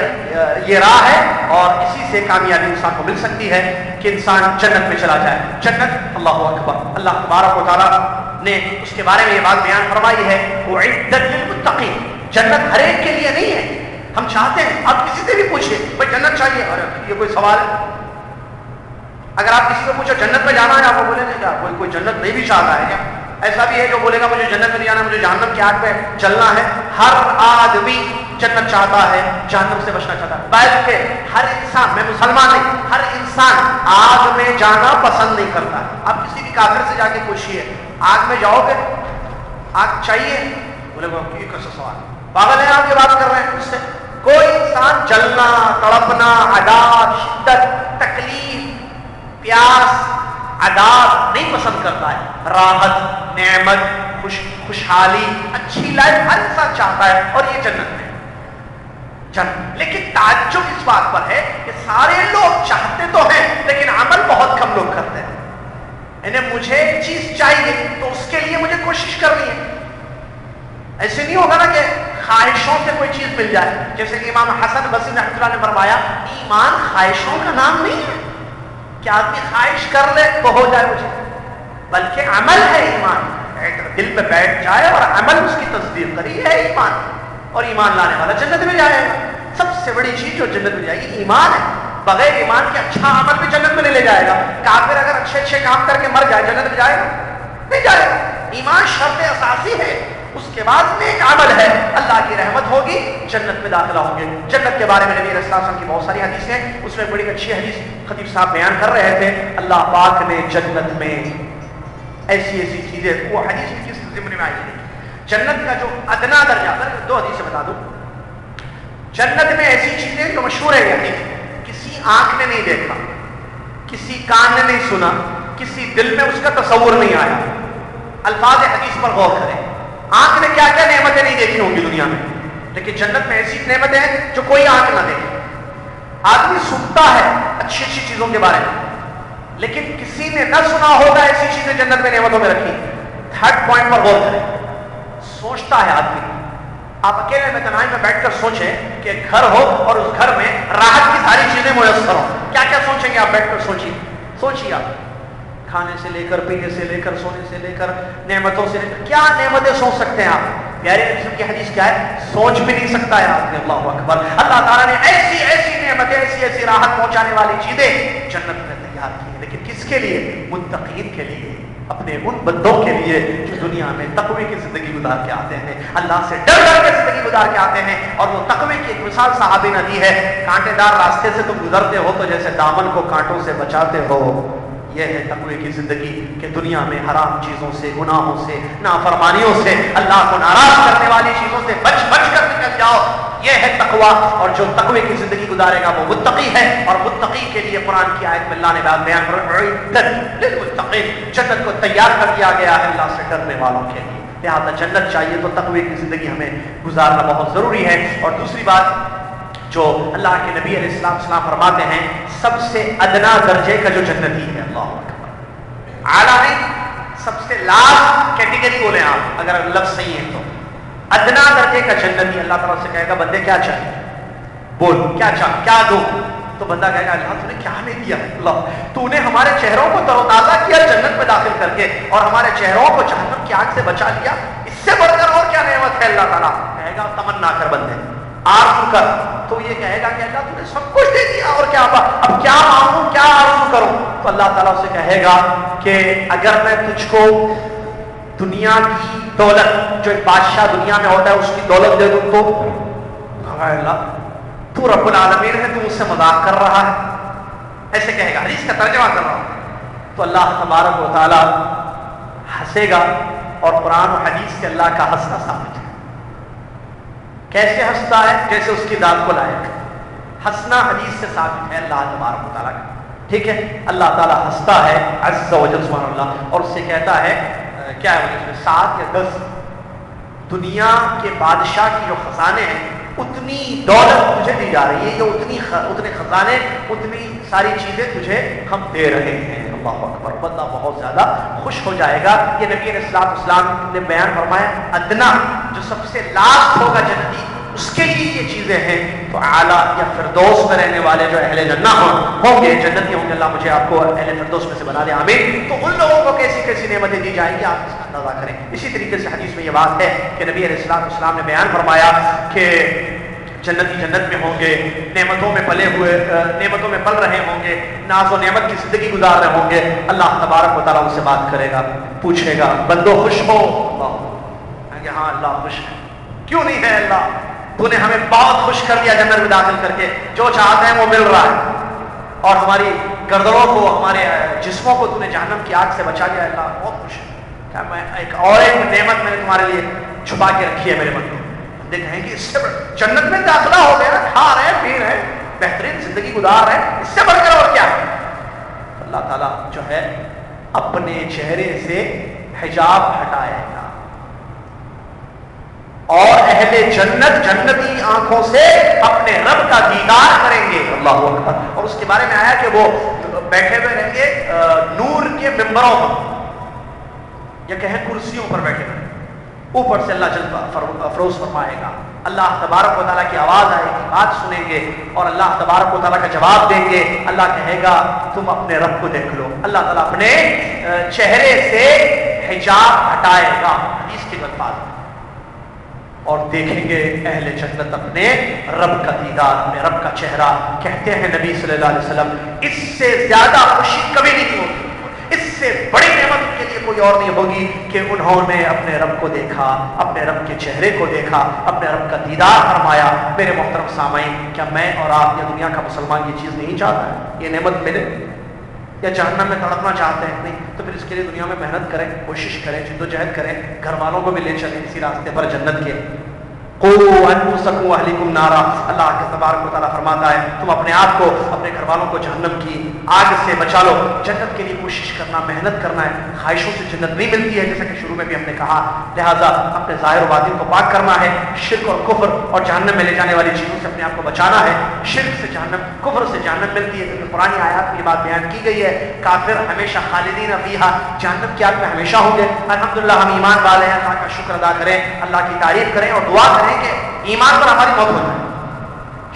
یہ راہ ہے، اور اسی سے کامیابی انسان کو مل سکتی ہے کہ انسان جنت میں چلا جائے۔ جنت، اللہ اکبر، اللہ تبارک و تعالیٰ نے اس کے بارے میں یہ بات بیان فرمائی ہے، اعدت للمتقین، جنت ہر ایک کے لیے نہیں ہے۔ ہم چاہتے ہیں، آپ کسی سے بھی پوچھیں بھائی جنت چاہیے، اور یہ کوئی سوال ہے؟ اگر آپ کسی کو پوچھو جنت میں جانا ہے، آپ کو بولے گا کیا کوئی جنت نہیں بھی چاہتا ہے کیا؟ ایسا بھی ہے جو بولے گا مجھے جنت میں نہیں جانا، مجھے جہنم کی آگ میں چلنا ہے۔ ہر آدمی جنت چاہتا ہے، جہنم سے بچنا چاہتا ہے، بلکہ ہر انسان، میں مسلمان نہیں، ہر انسان آگ میں جانا پسند نہیں کرتا ہے۔ آپ کسی بھی کافر سے جا کے پوچھیے آگ میں جاؤ گے، آگ چاہیے؟ بولے گا یہ کیسا سوال، پاگل ہے آپ یہ بات کر رہے ہیں؟ اس سے کوئی انسان جلنا، تڑپنا، عذاب، شدت، تکلیف، پیاس، عذاب نہیں پسند کرتا ہے۔ راحت، نعمت، خوشحالی، اچھی لائف ہر انسان چاہتا ہے، اور یہ جنت میں جنت۔ لیکن تعجب اس بات پر ہے کہ سارے لوگ چاہتے تو ہیں لیکن عمل بہت کم لوگ کرتے ہیں۔ انہیں مجھے چیز چاہیے تو اس کے لیے مجھے کوشش کرنی ہے۔ ایسے نہیں ہوگا نا کہ خواہشوں سے کوئی چیز مل جائے، جیسے کہ امام حسن بصری رحمۃ اللہ نے فرمایا ایمان خواہشوں کا نام نہیں ہے کہ آدمی خواہش کر لے تو ہو جائے مجھے، بلکہ عمل ہے ایمان، دل میں بیٹھ جائے اور عمل اس کی تصدیق کری ہے ایمان، اور ایمان لانے والا جنت میں جائے گا۔ سب سے بڑی چیز جو جنت میں جائے گی ایمان ہے، بغیر ایمان کے اچھا عمل بھی جنت میں نہیں لے جائے گا۔ کافر اگر اچھے اچھے کام کر کے مر جائے جنت میں جائے گا؟ نہیں جائے گا۔ ایمان شرط اساسی ہے، اس کے بعد نیک عمل ہے، اللہ کی رحمت ہوگی، جنت میں داخلہ ہوں گے۔ جنت کے بارے میں نبی علیہ السلام کی بہت ساری حدیث ہیں، اس میں بڑی اچھی حدیث خطیب صاحب بیان کر رہے تھے۔ اللہ پاک نے جنت میں ایسی ایسی چیزیں، وہ حدیث کی کس ضمن میں آئی ہے، جنت کا جو ادنا درجہ، دو حدیثیں بتا دوں۔ جنت میں ایسی چیزیں جو مشہور ہے، یہ حدیث کسی آنکھ نے نہیں دیکھا، کسی کان نے نہیں سنا، کسی دل میں اس کا تصور نہیں آیا۔ الفاظ حدیث پر غور کریں۔ آنکھ نے کیا کیا نعمتیں نہیں دیکھی ہوں گی دنیا میں، لیکن جنت میں ایسی نعمتیں ہیں جو کوئی آنکھ نہ دیکھے۔ آدمی سنتا ہے اچھی اچھی چیزوں کے بارے میں، لیکن کسی نے نہ سنا ہوگا ایسی چیزیں جنت میں نعمتوں میں رکھی۔ تھرڈ پوائنٹ پر غور کریں۔ سوچتا ہے آدمی، آپ اکیلے میں تنہائی میں بیٹھ کر سوچیں کہ گھر ہو اور اس گھر میں راحت کی ساری چیزیں میسر ہوں، کیا کیا سوچیں گے آپ؟ بیٹھ کر سوچیے آپ، کھانے سے لے کر، پینے سے لے کر، سونے سے لے کر، نعمتوں سے لے کر، کیا نعمتیں سوچ سکتے ہیں آپ؟ پیارے نبی کی حدیث کیا ہے؟ سوچ بھی نہیں سکتا ہے آپ نے۔ اللہ اکبر، اللہ تعالیٰ نے ایسی ایسی نعمتیں، ایسی ایسی راحت پہنچانے والی چیزیں جنت میں تیار کی ہیں، لیکن کس کے لیے؟ متقین کے لیے، اپنے ان بندوں کے لیے جو دنیا میں تقوی کی زندگی گزار کے آتے ہیں، اللہ سے ڈر ڈر کے زندگی گزار کے آتے ہیں۔ اور وہ تقوی کی ایک مثال صحابی نے دی ہے، کانٹے دار راستے سے تم گزرتے ہو تو جیسے دامن کو کانٹوں سے بچاتے ہو، یہ ہے تقوی کی زندگی کہ دنیا میں حرام چیزوں سے، گناہوں سے، نافرمانیوں سے، اللہ کو ناراض کرنے والی چیزوں سے بچ بچ کر نکل جاؤ، یہ ہے تقوی۔ اور جو تقوی کی زندگی گزارے گا وہ متقی ہے، اور متقی کے لیے قرآن کی آیت میں اللہ نے بیان للمتقین، جنت کو تیار کر دیا گیا ہے اللہ سے ڈرنے والوں کے لیے۔ لہٰذا جنت چاہیے تو تقوی کی زندگی ہمیں گزارنا بہت ضروری ہے۔ اور دوسری بات جو اللہ کے نبی علیہ السلام فرماتے ہیں، سب سے ادنا درجے کا جو جنتی ہے، اللہ اکبر، اعلیٰ نہیں، سب سے لاسٹ کیٹیگری بولے آپ اگر لفظ صحیح ہے تو، ادنا درجے کا جنتی اللہ تعالیٰ سے کہے گا بندے کیا چاہیے، بول کیا چاہ، کیا دو؟ تو بندہ کہے گا اللہ تو نے کیا ہمیں دیا، اللہ تو نے ہمارے چہروں کو تر و تازہ کیا جنت میں داخل کر کے، اور ہمارے چہروں کو جہنم کی آگ سے بچا لیا، اس سے بڑھ کر اور کیا نعمت ہے؟ اللہ تعالیٰ کہے گا تمنا کر بندے، آرزو کر، تو یہ کہے گا کہ اللہ تو نے سب کچھ دے دیا، اور کیا اب کیا مانگوں، کیا آرزو کروں؟ تو اللہ تعالیٰ اسے کہے گا کہ اگر میں تجھ کو دنیا کی دولت، جو ایک بادشاہ دنیا میں ہوتا ہے اس کی دولت دے دوں تو اللہ تو رب العالمین ہے، تو مجھ سے مذاق کر رہا ہے، ایسے کہے گا، حدیث کا ترجمہ کر رہا ہوں۔ تو اللہ تبارک و تعالیٰ ہنسے گا، اور قرآن و حدیث سے اللہ کا ہنسنا ثابت ہے۔ کیسے ہنستا ہے؟ جیسے اس کی ذات کو لائق ہنسنا حدیث سے ثابت ہے اللہ تبارک و تعالیٰ کا، ٹھیک ہے؟ اللہ تعالیٰ ہنستا ہے عز و جل سبحان اللہ، اور اس سے کہتا ہے کیا ہے وہ 7 یا 10 دنیا کے بادشاہ کی جو خزانے ہیں اتنی دولت تجھے دی جا رہی ہے، یہ اتنے خزانے، اتنی ساری چیزیں تجھے ہم دے رہے ہیں۔ اللہ اکبر، بندہ بہت زیادہ خوش ہو جائے گا۔ یہ نبی علیہ السلام نے بیان فرمایا ادنا، جو سب سے لاسٹ ہوگا جنتی، اس کے لیے یہ چیزیں ہیں. تو اعلیٰ یا فردوس میں رہنے والے جو اہل جنت ہوں گے، جنتی ہوں گے، اللہ مجھے آپ کو اہل فردوس میں سے بنا دے، آمین. تو ان لوگوں کو کیسی کیسی نعمتیں دی جائیں گی آپ اس کا اندازہ کریں. اسی طریقے سے حدیث میں یہ بات ہے کہ نبی علیہ السلام نے بیان فرمایا کہ جنتی جنت میں ہوں گے، نعمتوں میں پلے ہوئے، نعمتوں میں پل رہے ہوں گے، ناز و نعمت کی زندگی گزار رہے ہوں گے. اللہ تبارک و تعالیٰ ان سے بات کرے گا، پوچھے گا بندو خوش ہو؟ اللہ، ہاں اللہ خوش ہے. کیوں نہیں ہے اللہ؟ تو نے ہمیں بہت خوش کر دیا جنت میں داخل کر کے، جو چاہتے ہیں وہ مل رہا ہے، اور ہماری گردنوں کو، ہمارے جسموں کو تو نے جہنم کی آگ سے بچا لیا. اللہ بہت خوش ہے. کیا میں ایک نعمت میں نے تمہارے لیے چھپا کے رکھی ہے میرے بندوں. بندے کہیں گے اس سے جنت میں داخلہ ہو گیا، کھا رہے ہیں، پی رہے ہیں، بہترین زندگی گزار رہے ہیں، اس سے بڑھ کر اور کیا ہے؟ اللہ تعالیٰ جو ہے اپنے چہرے سے حجاب ہٹائے گا اور اہل جنت جنتی آنکھوں سے اپنے رب کا دیدار کریں گے. اللہ اکبر. اور اس کے بارے میں آیا کہ وہ بیٹھے ہوئے رہیں گے نور کے ممبروں پر، یا کہیں کرسیوں پر بیٹھے ہوئے، اوپر سے اللہ جل افروز فرمائے گا. اللہ تبارک و تعالیٰ کی آواز آئے گی، بات سنیں گے اور اللہ تبارک و تعالیٰ کا جواب دیں گے. اللہ کہے گا تم اپنے رب کو دیکھ لو. اللہ تعالیٰ اپنے چہرے سے حجاب ہٹائے گا، حدیث کے الفاظ، اور دیکھیں گے اہل جنت اپنے رب کا دیدار، اپنے رب کا چہرہ. کہتے ہیں نبی صلی اللہ علیہ وسلم اس سے زیادہ خوشی کبھی نہیں ہوگی، اس سے بڑی نعمت ان کے لیے کوئی اور نہیں ہوگی کہ انہوں نے اپنے رب کو دیکھا، اپنے رب کے چہرے کو دیکھا، اپنے رب کا دیدار فرمایا. میرے محترم سامعین، کیا میں اور آپ یا دنیا کا مسلمان یہ چیز نہیں چاہتا ہے؟ یہ نعمت ملے؟ یا جہنم میں تڑپنا چاہتے ہیں؟ نہیں. تو پھر اس کے لیے دنیا میں محنت کریں، کوشش کریں، جد و جہد کریں، گھر والوں کو بھی لے چلیں اسی راستے پر جنت کے. قوا انفسکم واہلکم نارا. اللہ کے تبارک و تعالیٰ فرماتا ہے تم اپنے آپ کو، اپنے گھر والوں کو جہنم کی آگ سے بچا لو. جنت کے لیے کوشش کرنا، محنت کرنا ہے. خواہشوں سے جنت نہیں ملتی ہے، جیسا کہ شروع میں بھی ہم نے کہا. لہٰذا اپنے ظاہر و باطن کو پاک کرنا ہے، شرک اور کفر اور جہنم میں لے جانے والی چیزوں سے اپنے آپ کو بچانا ہے. شرک سے جہنم، کفر سے جہنم ملتی ہے، کیونکہ پرانی آیات میں یہ بات بیان کی گئی ہے کافر ہمیشہ خالدین فیہا، جہنم کی آگ میں ہمیشہ ہوں گے. الحمدللہ ہم ایمان والے ہیں، اللہ کا شکر ادا کریں، اللہ کی تعریف کریں اور دعا کریں کہ ایمان پر ہماری موت ہو جائے.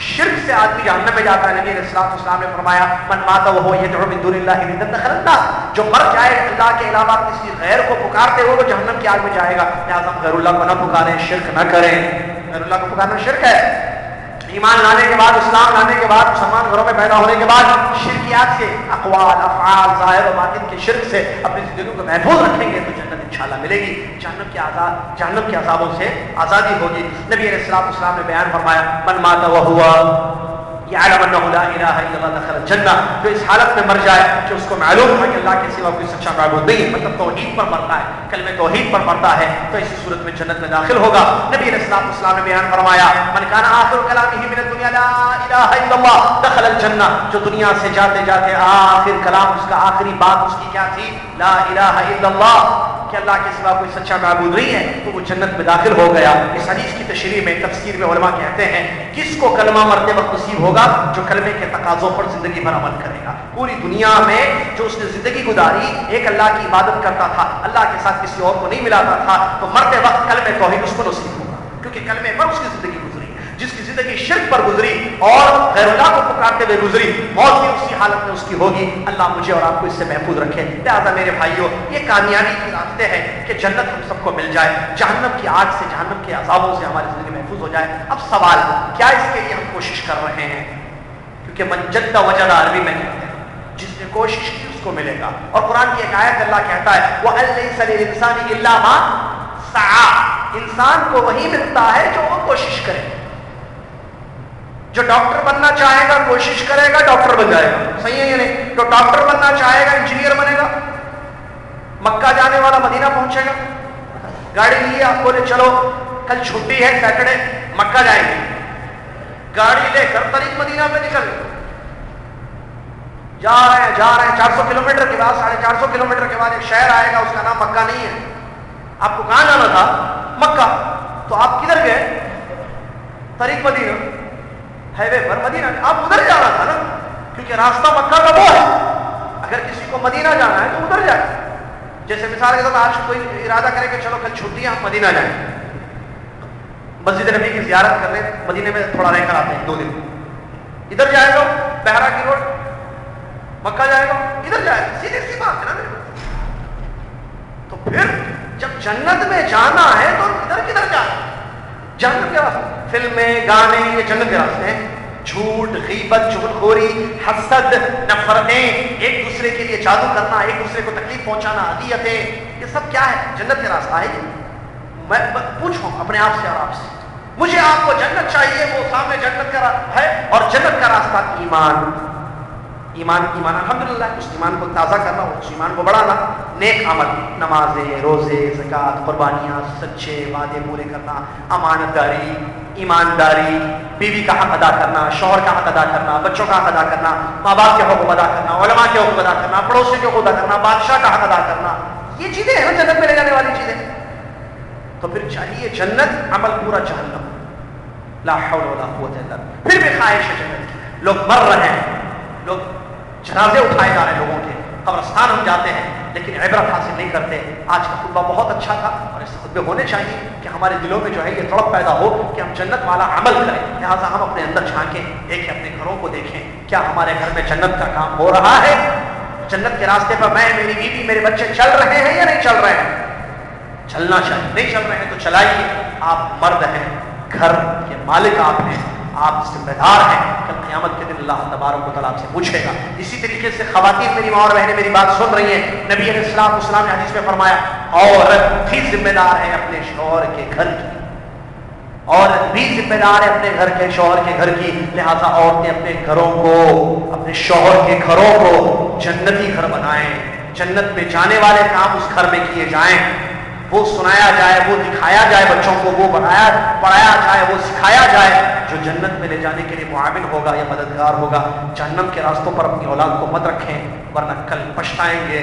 شرک سے آدمی جہنم میں جاتا ہے. نبی علیہ السلام نے فرمایا من مات وهو يدعو من دون الله ندا دخل النار. جو مر جائے اللہ کے علاوہ کسی غیر کو پکارتے ہوئے وہ جہنم کی آگ میں جائے گا. لہٰذا غیر اللہ کو نہ پکاریں، شرک نہ کریں. غیر اللہ کو پکارنا شرک ہے. ایمان لانے کے بعد، اسلام لانے کے بعد، مسلمان گھروں میں پیدا ہونے کے بعد شرکیات سے، اقوال، افعال، ظاہر و باطن کے شرک سے اپنی زندگی کو محفوظ رکھیں گے تو جنت انشاءاللہ ملے گی. جہنم کے عذابوں سے آزادی ہوگی. نبی علیہ السلام نے بیان فرمایا من مات وهو یعلم انہ لا الہ الا اللہ دخل الجنہ. جو اس حالت میں مر جائے کہ اس کو معلوم ہے کہ اللہ کے سوا کوئی سچا معبود نہیں ہے، مطلب توحید پر مرتا ہے، کلمہ توحید پر مرتا ہے، تو اسی صورت میں جنت میں داخل ہوگا. نبی علیہ السلام نے بیان فرمایا من کان آخر کلامہ من الدنیا لا الہ الا اللہ دخل الجنہ. جو دنیا سے جاتے جاتے آخر کلام، اس کا آخری بات اس کی کیا تھی؟ لا الہ الا اللہ، کہ اللہ کے سوا کوئی سچا معبود نہیں ہے، تو وہ جنت میں داخل ہو گیا. اس حدیث کی تشریح میں، تفسیر میں علماء کہتے ہیں کس کو کلمہ مرتے وقت نصیب ہوگا؟ جو کلمے کے تقاضوں پر زندگی بھر عمل کرے گا. پوری دنیا میں جو اس نے زندگی گزاری، ایک اللہ کی عبادت کرتا تھا، اللہ کے ساتھ کسی اور کو نہیں ملاتا تھا، تو مرتے وقت کلمہ توحید اس کو نصیب ہوگا، کیونکہ کلمے پر اس کی زندگی گزری. جس کی زندگی شرک پر گزری اور غیر اللہ کو پکارتے ہوئے گزری، موت بھی اسی حالت میں اس کی ہوگی. اللہ مجھے اور آپ کو اس سے محفوظ رکھے. لہٰذا میرے بھائیوں، یہ کامیابی کے راستے ہیں کہ جنت ہم سب کو مل جائے، جہنم کی آگ سے، جہنم کے عذابوں سے ہماری زندگی محفوظ ہو جائے. اب سوال، کیا اس کے لیے ہم کوشش کر رہے ہیں؟ کیونکہ من جد وجد عربی میں کہتے ہیں جس نے کوشش کی اس کو ملے گا. اور قرآن کی ایک آیت اللہ کہتا ہے وَأَن لَيْسَ لِلْإِنسَانِ إِلَّا مَا سَعَىٰ. انسان کو وہی ملتا ہے جو وہ کوشش کرے. جو ڈاکٹر بننا چاہے گا کوشش کرے گا ڈاکٹر بن جائے گا. صحیح ہے یا نہیں؟ جو ڈاکٹر بننا چاہے گا انجینئر بنے گا. مکہ جانے والا مدینہ پہنچے گا. گاڑی لیے آپ بولے چلو کل چھٹی ہے سیٹرڈے مکہ جائیں گے، گاڑی لے کر طریق مدینہ پہ نکل جا رہے ہیں 400 کلومیٹر کے بعد، 450 کلومیٹر کے بعد ایک شہر آئے گا، اس کا نام مکہ نہیں ہے. آپ کو کہاں جانا تھا؟ مکہ. تو آپ کدھر گئے؟ طریق مدینہ، ہائی وے پر مدینہ. آپ ادھر جانا تھا نا، کیونکہ راستہ مکہ کا وہ ہے. اگر کسی کو مدینہ جانا ہے تو ادھر جائے. جیسے مثال کے طور پر آج کوئی ارادہ کرے کہ چلو کل چھٹی ہے ہم مدینہ جائیں، مسجد نبی کی زیارت کر لیں، مدینے میں تھوڑا رہ کر آتے ہیں 2 دن، ادھر جائے گا بہرا کی روڈ، مکہ جائے گا ادھر جائے گا، سیدھی سی بات ہے نا میرے پاس۔ تو پھر جب جنت میں جانا ہے تو ادھر کدھر جانا ہے؟ جنت کے راستے، فلمیں گانے یہ جنت کے راستے ہیں، جھوٹ غیبت چغلخوری حسد نفرتیں، ایک دوسرے کے لیے جادو کرنا، ایک دوسرے کو تکلیف پہنچانا، اذیتیں، یہ سب کیا ہے؟ جنت کے راستہ ہے یہ۔ میں پوچھوں اپنے آپ سے اور آپ سے، مجھے آپ کو جنت چاہیے، وہ سامنے جنت کا ہے، اور جنت کا راستہ ایمان، ایمان ایمان الحمدللہ، اس ایمان کو تازہ کرنا، اس ایمان کو بڑھانا، نیک عمل، نمازیں، روزے، زکوٰۃ، قربانیاں، سچے وعدے پورے کرنا، امانت داری، ایمانداری، بیوی کا حق ادا کرنا، شوہر کا حق ادا کرنا، بچوں کا حق ادا کرنا، ماں باپ کے حقوق ادا کرنا، علماء کے حقوق ادا کرنا، پڑوسی کے حقوق ادا کرنا، بادشاہ کا حق ادا کرنا، یہ چیزیں ہیں نا جنت میں لے جانے والی چیزیں۔ تو پھر چاہیے جنت، عمل پورا جہنم، لا حول ولا قوت الا باللہ۔ پھر بھی خواہش ہے جنت کی، لوگ مر رہے ہیں، لوگ جنازے اٹھائے جا رہے ہیں لوگوں کے، قبرستان ہم جاتے ہیں لیکن عبرت حاصل نہیں کرتے۔ آج کا خطبہ بہت اچھا تھا اور اس خطبے ہونے چاہیے کہ ہمارے دلوں میں جو ہے یہ تڑپ پیدا ہو کہ ہم جنت والا عمل کریں، لہٰذا ہم اپنے اندر جھانکیں، دیکھیں اپنے گھروں کو، دیکھیں کیا ہمارے گھر میں جنت کا کام ہو رہا ہے، جنت کے راستے پر میں، میری بیوی، میرے بچے چل رہے ہیں یا نہیں چل رہے ہیں؟ چلنا چاہیے، نہیں چل رہے ہیں تو چلائیے۔ آپ مرد ہیں، گھر کے مالک آپ ہیں، آپ ذمہ دار ہیں، کل قیامت کے دن اللہ تبارک و تعالیٰ آپ سے پوچھے گا۔ اسی طریقے سے خواتین، میری ماں اور بہنیں میری بات سن رہی ہیں، نبی علیہ السلام نے حدیث میں فرمایا عورت بھی ذمہ دار ہے اپنے شوہر کے گھر کی، عورت بھی ذمہ دار ہے اپنے گھر کے، شوہر کے گھر کی، لہٰذا عورتیں اپنے گھروں کو، اپنے شوہر کے گھروں کو جنتی گھر بنائیں، جنت میں جانے والے کام اس گھر میں کیے جائیں، وہ سنایا جائے، وہ دکھایا جائے بچوں کو، وہ پڑھایا جائے، وہ سکھایا جائے، جو جنت میں لے جانے کے لیے معاون ہوگا یا مددگار ہوگا۔ جہنم کے راستوں پر اپنی اولاد کو مت رکھیں ورنہ کل پچھتائیں گے،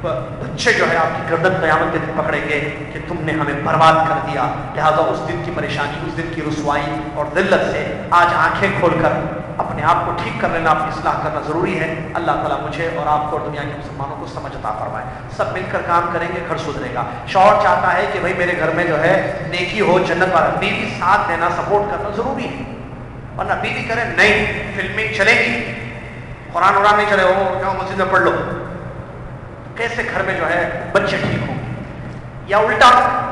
بچے جو ہے آپ کی گردن قیامت کے دن پکڑیں گے کہ تم نے ہمیں برباد کر دیا۔ لہٰذا اس دن کی پریشانی، اس دن کی رسوائی اور ذلت سے آج آنکھیں کھول کر اپنے آپ کو ٹھیک کر لینا، اپنی اصلاح کرنا ضروری ہے۔ اللہ تعالیٰ مجھے اور آپ کو اور دنیا کے مسلمانوں کو سمجھ عطا فرمائے۔ سب مل کر کام کریں گے، گھر سدھرے گا۔ شوہر چاہتا ہے کہ بھائی میرے گھر میں جو ہے نیکی ہو، جنت والا، بیوی ساتھ دینا، سپورٹ کرنا ضروری ہے، ورنہ بیوی کرے نہیں فلمیں چلیں گی، قرآن وران نہیں چلے، وہ جاؤ مسجد میں پڑھ لو، کیسے گھر میں جو ہے بچے ٹھیک ہوں گے؟ یا الٹا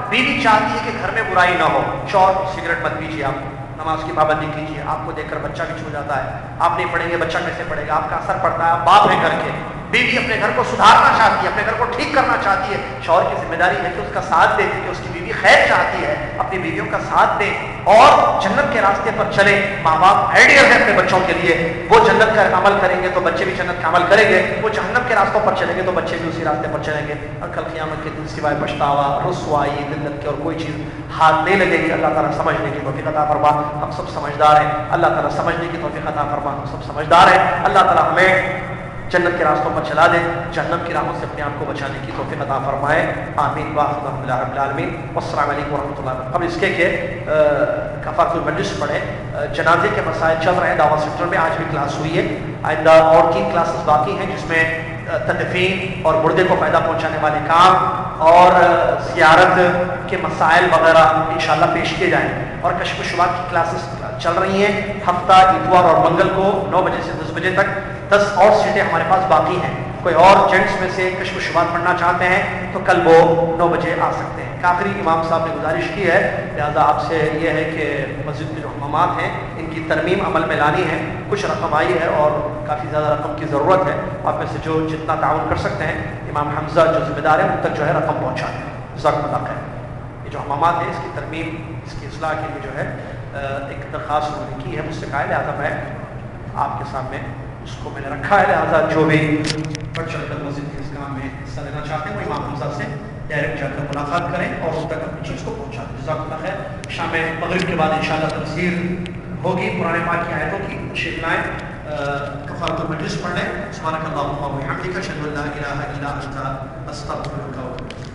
بیوی چاہتی ہے کہ گھر میں برائی نہ ہو، شوہر سگریٹ مت پیجیے، آپ نماز کی پابندی کیجیے، آپ کو دیکھ کر بچہ بھی چھو جاتا ہے، آپ نہیں پڑھیں گے بچہ کیسے پڑھے گا، آپ کا اثر پڑتا ہے، آپ باپ ہیں گھر کے۔ بیوی اپنے گھر کو سدھارنا چاہتی ہے، اپنے گھر کو ٹھیک کرنا چاہتی ہے، شوہر کی ذمہ داری ہے کہ اس کا ساتھ دے، کہ اس کی بیوی خیر چاہتی ہے، اپنی بیویوں کا ساتھ دے اور جنت کے راستے پر چلے۔ ماں باپ آئیڈیل ہے اپنے بچوں کے لیے، وہ جنت کا عمل کریں گے تو بچے بھی جنت کا عمل کریں گے، وہ جہنم کے راستوں پر چلیں گے تو بچے بھی اسی راستے پر چلیں گے، اور کل قیامت کے دن سوائے پچھتاوا، رسوائی، ذلت کے اور کوئی چیز ہاتھ نہیں لگے گی۔ اللہ تعالیٰ سمجھنے کی توفیق عطا فرما، ہم سب سمجھدار ہیں، اللہ تعالیٰ سمجھنے کی توفیق عطا فرما، ہم سب سمجھدار ہیں، اللہ تعالیٰ ہمیں جنت کے راستوں پر چلا دے، جہنم کی راہوں سے اپنے آپ کو بچانے کی توفیق عطا فرمائے، آمین واخر دعوانا رب العالمین، والسلام علیکم ورحمۃ اللہ وبرکاتہ۔ قبل اس کے کہ کفارۃ المجلس پڑھیں، جنازے کے مسائل چل رہے ہیں دعوت سینٹر میں، آج بھی کلاس ہوئی ہے، آئندہ اور 3 کلاسز باقی ہیں جس میں تدفین اور مردے کو فائدہ پہنچانے والے کام اور زیارت کے مسائل وغیرہ انشاءاللہ پیش کیے جائیں گے، اور کشف و شبہات کی کلاسز چل رہی ہیں، ہفتہ اتوار اور منگل کو 9 بجے سے 10 بجے تک، 10 اور سیٹیں ہمارے پاس باقی ہیں۔ کوئی اور جینٹس میں سے کشف و شبہات پڑھنا چاہتے ہیں تو کل وہ 9 بجے آ سکتے ہیں۔ آخری امام صاحب نے گزارش کی ہے، لہذا آپ سے یہ ہے کہ مسجد کے جو حمامات ہیں ان کی ترمیم عمل میں لانی ہے، کچھ رقم آئی ہے اور کافی زیادہ رقم کی ضرورت ہے، آپ میں سے جو جتنا تعاون کر سکتے ہیں امام حمزہ جو ذمہ دار ہیں ان تک جو ہے رقم پہنچا دیں، جزاکم اللہ خیر۔ یہ جو حمامات ہیں اس کی ترمیم، اس کی اصلاح کے لیے جو ہے ایک درخواست انہوں نے کی ہے، مجھ سے کہا ہے، لہٰذا میں آپ کے سامنے اس کو میں نے رکھا ہے، لہٰذا جو بھی بڑھ چڑھ کر مسجد کے اس کام میں حصہ لینا چاہتے ہیں وہ امام حمزہ سے ڈائریکٹ جا کر ملاقات کریں اور اس تک اپنی چیز کو پہنچا دیں۔ جزاک اللہ خیر۔ شام مغرب کے بعد انشاءاللہ تفسیر ہوگی، قرآن پاک کی آیتوں کی تشریح لائیں، کفارۃ المجلس پڑھ لیں۔ سبحانک اللہم و بحمدک، اشہد ان لا الہ الا انت، استغفرک و اتوب الیک۔